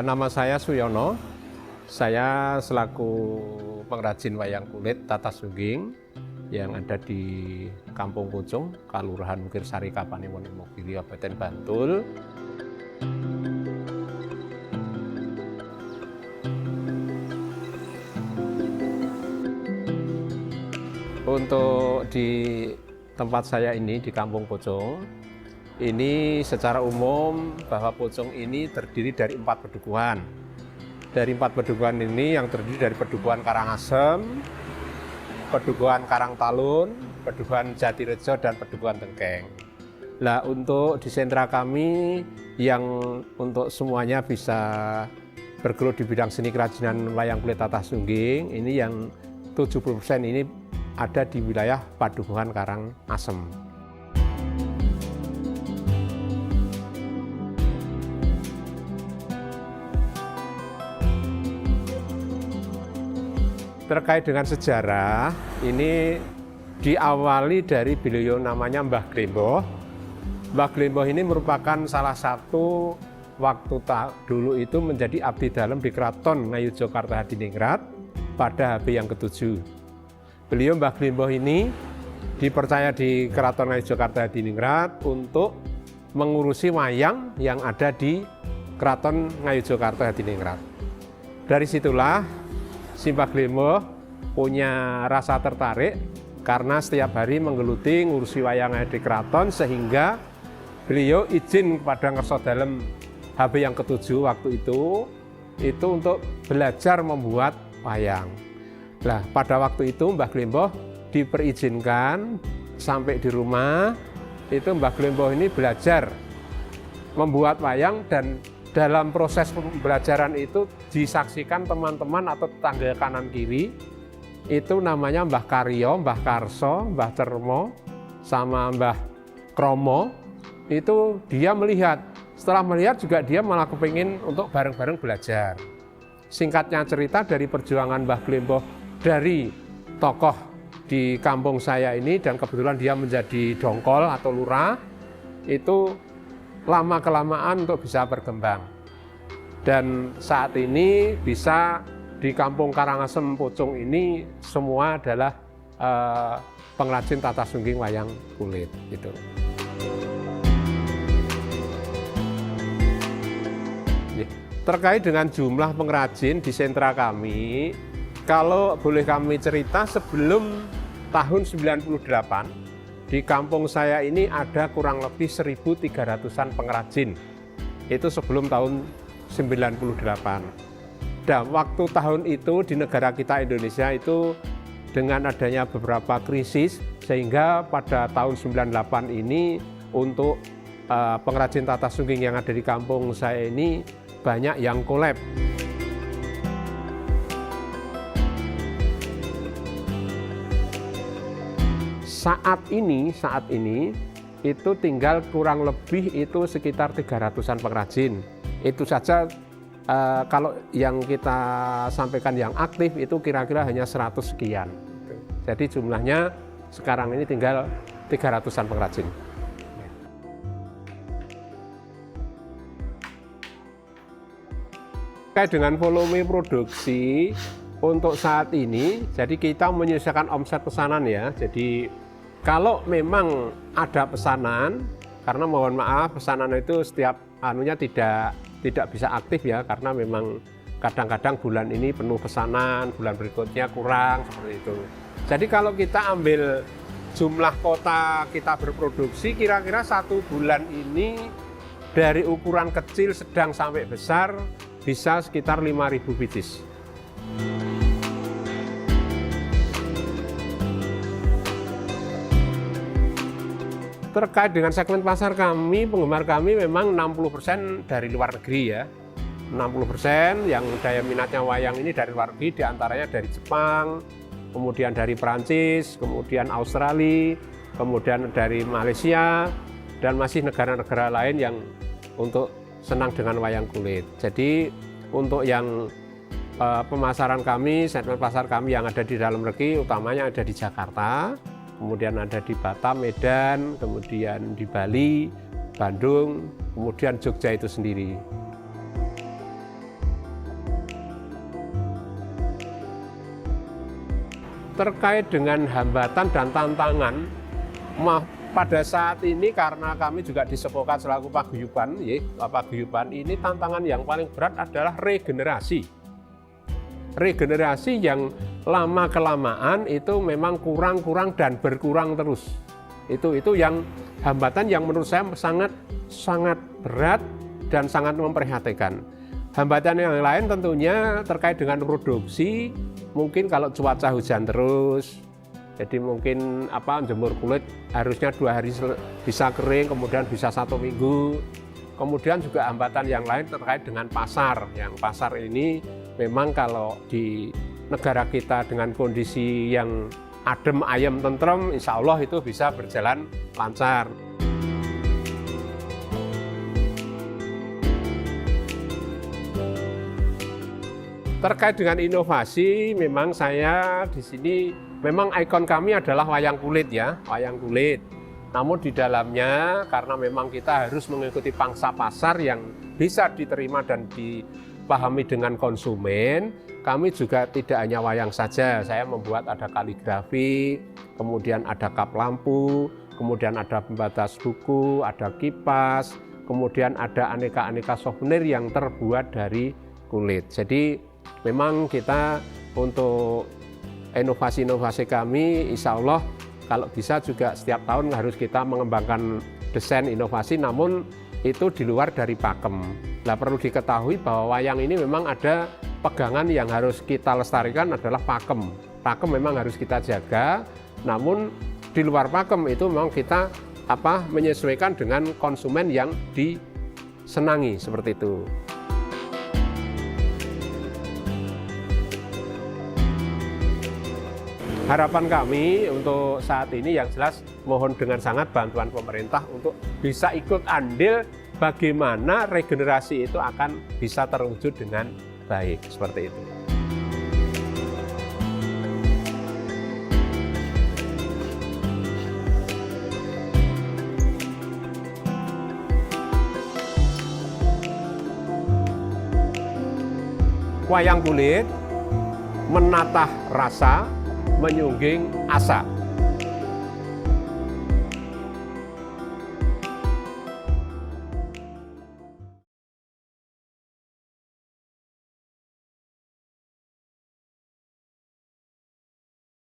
Nama saya Suyono. Saya selaku pengrajin wayang kulit Tata Sungging yang ada di Kampung Pucung, Kelurahan Mukirsari, Kapanewon, Imogiri, Kabupaten Bantul. Untuk di tempat saya ini di Kampung Pucung, ini secara umum bahwa Pucung ini terdiri dari 4 pedukuhan. Dari 4 pedukuhan ini yang terdiri dari Pedukuhan Karangasem, Pedukuhan Karangtalun, Pedukuhan Jatirejo, dan Pedukuhan Tengkeng. Nah, untuk di sentra kami yang untuk semuanya bisa bergelut di bidang seni kerajinan wayang kulit Tata Sungging, ini yang 70% ini ada di wilayah Padukuhan Karangasem. Terkait dengan sejarah, ini diawali dari beliau namanya Mbah Glemboh. Mbah Glemboh ini merupakan salah satu waktu dulu itu menjadi abdi dalam di Keraton Ngayogyakarta Hadiningrat pada HB yang ke-7. Beliau Mbah Glemboh ini dipercaya di Keraton Ngayogyakarta Hadiningrat untuk mengurusi wayang yang ada di Keraton Ngayogyakarta Hadiningrat. Dari situlah si Mbah Glemboh punya rasa tertarik karena setiap hari menggeluti ngurusi wayang di keraton, sehingga beliau izin kepada Ngerso Dalem HB yang ke-7 waktu itu untuk belajar membuat wayang. Nah, pada waktu itu Mbah Glemboh diperizinkan sampai di rumah, itu Mbah Glemboh ini belajar membuat wayang, dan dalam proses pembelajaran itu disaksikan teman-teman atau tetangga kanan kiri, itu namanya Mbah Karyo, Mbah Karso, Mbah Cermo, sama Mbah Kromo. Itu dia melihat, setelah melihat juga dia malah kepingin untuk bareng-bareng belajar. Singkatnya cerita, dari perjuangan Mbah Glemboh dari tokoh di kampung saya ini, dan kebetulan dia menjadi dongkol atau lurah, itu lama-kelamaan untuk bisa berkembang. Dan saat ini bisa di Kampung Karangasem Pucung ini semua adalah pengrajin Tata Sungging wayang kulit. Gitu. Terkait dengan jumlah pengrajin di sentra kami, kalau boleh kami cerita, sebelum tahun 98, di kampung saya ini ada kurang lebih 1.300-an pengrajin. Itu sebelum tahun 98. Dan waktu tahun itu di negara kita Indonesia itu dengan adanya beberapa krisis, sehingga pada tahun 98 ini untuk pengrajin Tata Sungging yang ada di kampung saya ini banyak yang kolab. Saat ini itu tinggal kurang lebih itu sekitar 300-an pengrajin. Itu saja kalau yang kita sampaikan yang aktif itu kira-kira hanya 100 sekian. Jadi jumlahnya sekarang ini tinggal 300-an pengrajin. Terkait dengan volume produksi untuk saat ini, jadi kita menyesuaikan omset pesanan ya. Jadi kalau memang ada pesanan, karena mohon maaf pesanan itu setiap anunya tidak bisa aktif ya, karena memang kadang-kadang bulan ini penuh pesanan, bulan berikutnya kurang, seperti itu. Jadi kalau kita ambil jumlah kota kita berproduksi, kira-kira 1 bulan ini dari ukuran kecil, sedang sampai besar bisa sekitar 5.000 pieces. Terkait dengan segmen pasar kami, penggemar kami memang 60% dari luar negeri ya. 60% yang daya minatnya wayang ini dari luar negeri, diantaranya dari Jepang, kemudian dari Perancis, kemudian Australia, kemudian dari Malaysia, dan masih negara-negara lain yang untuk senang dengan wayang kulit. Jadi untuk yang pemasaran kami, segmen pasar kami yang ada di dalam negeri, utamanya ada di Jakarta, kemudian ada di Batam, Medan, kemudian di Bali, Bandung, kemudian Jogja itu sendiri. Terkait dengan hambatan dan tantangan, pada saat ini karena kami juga di Sepokat selaku paguyuban, paguyuban ini tantangan yang paling berat adalah regenerasi. Regenerasi yang lama-kelamaan itu memang kurang dan berkurang terus. Itu yang hambatan yang menurut saya sangat berat dan sangat memprihatinkan. Hambatan yang lain tentunya terkait dengan produksi, mungkin kalau cuaca hujan terus, jadi mungkin jemur kulit harusnya 2 hari bisa kering, kemudian bisa 1 minggu. Kemudian juga hambatan yang lain terkait dengan pasar. Yang pasar ini memang kalau di negara kita dengan kondisi yang adem, ayem, tentrem, insya Allah itu bisa berjalan lancar. Terkait dengan inovasi, memang saya di sini memang ikon kami adalah wayang kulit ya, wayang kulit. Namun di dalamnya karena memang kita harus mengikuti pangsa pasar yang bisa diterima dan dipahami dengan konsumen, kami juga tidak hanya wayang saja. Saya membuat ada kaligrafi, kemudian ada kap lampu, kemudian ada pembatas buku, ada kipas, kemudian ada aneka-aneka souvenir yang terbuat dari kulit. Jadi memang kita untuk inovasi-inovasi kami, insya Allah kalau bisa juga setiap tahun harus kita mengembangkan desain inovasi, namun itu di luar dari pakem. Nah, perlu diketahui bahwa wayang ini memang ada pegangan yang harus kita lestarikan adalah pakem. Pakem memang harus kita jaga, namun di luar pakem itu memang kita menyesuaikan dengan konsumen yang disenangi seperti itu. Harapan kami untuk saat ini yang jelas mohon dengan sangat bantuan pemerintah untuk bisa ikut andil bagaimana regenerasi itu akan bisa terwujud dengan baik, seperti itu. Wayang kulit menatah rasa, menyungging asa.